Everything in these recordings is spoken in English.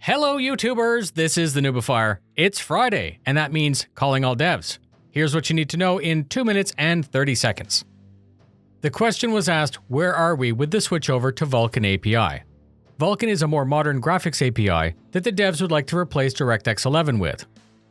Hello YouTubers, this is the noobifier. It's Friday, and that means calling all devs. Here's what you need to know in 2 minutes and 30 seconds. The question was asked, where are we with the switchover to Vulcan API? Vulcan is a more modern graphics API that the devs would like to replace DirectX 11 with.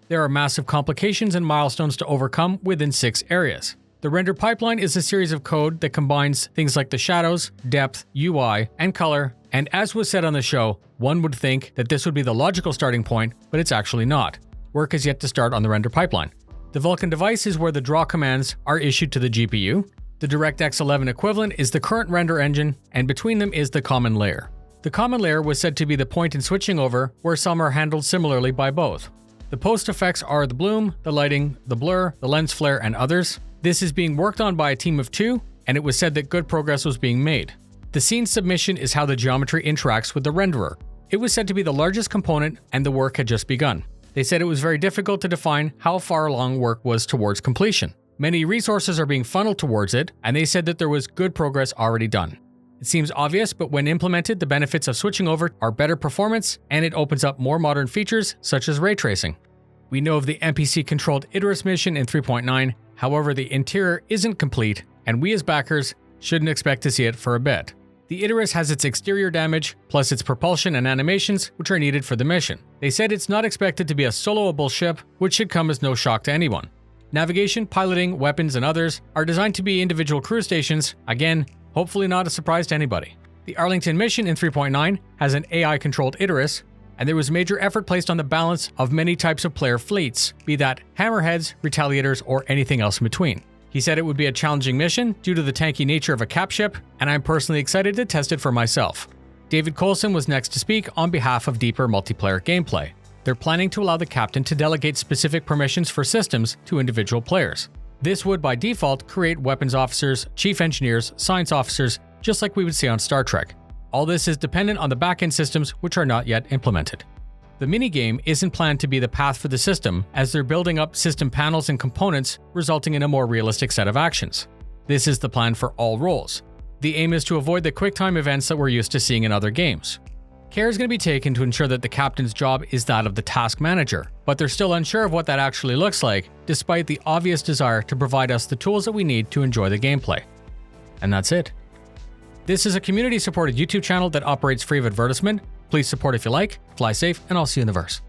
There are massive complications and milestones to overcome within 6 areas. The render pipeline is a series of code that combines things like the shadows, depth, UI, and color, and as was said on the show, one would think that this would be the logical starting point, but it's actually not. Work is yet to start on the render pipeline. The Vulcan device is where the draw commands are issued to the GPU. The DirectX 11 equivalent is the current render engine, and between them is the common layer. The common layer was said to be the point in switching over, where some are handled similarly by both. The post effects are the bloom, the lighting, the blur, the lens flare, and others. This is being worked on by a team of 2, and it was said that good progress was being made. The scene submission is how the geometry interacts with the renderer. It was said to be the largest component, and the work had just begun. They said it was very difficult to define how far along work was towards completion. Many resources are being funneled towards it, and they said that there was good progress already done. It seems obvious, but when implemented, the benefits of switching over are better performance, and it opens up more modern features such as ray tracing. We know of the NPC-controlled Icarus mission in 3.9, however the interior isn't complete, and we as backers shouldn't expect to see it for a bit. The Icarus has its exterior damage, plus its propulsion and animations, which are needed for the mission. They said it's not expected to be a soloable ship, which should come as no shock to anyone. Navigation, piloting, weapons, and others are designed to be individual crew stations, again, hopefully not a surprise to anybody. The Arlington mission in 3.9 has an AI-controlled Icarus, and there was major effort placed on the balance of many types of player fleets, be that hammerheads, retaliators, or anything else in between. He said it would be a challenging mission due to the tanky nature of a cap ship, and I'm personally excited to test it for myself. David Coulson was next to speak on behalf of deeper multiplayer gameplay. They're planning to allow the captain to delegate specific permissions for systems to individual players. This would by default create weapons officers, chief engineers, science officers, just like we would see on Star Trek. All this is dependent on the backend systems which are not yet implemented. The minigame isn't planned to be the path for the system, as they're building up system panels and components, resulting in a more realistic set of actions. This is the plan for all roles. The aim is to avoid the QuickTime events that we're used to seeing in other games. Care is going to be taken to ensure that the captain's job is that of the task manager, but they're still unsure of what that actually looks like, despite the obvious desire to provide us the tools that we need to enjoy the gameplay. And that's it. This is a community-supported YouTube channel that operates free of advertisement. Please support if you like, fly safe, and I'll see you in the verse.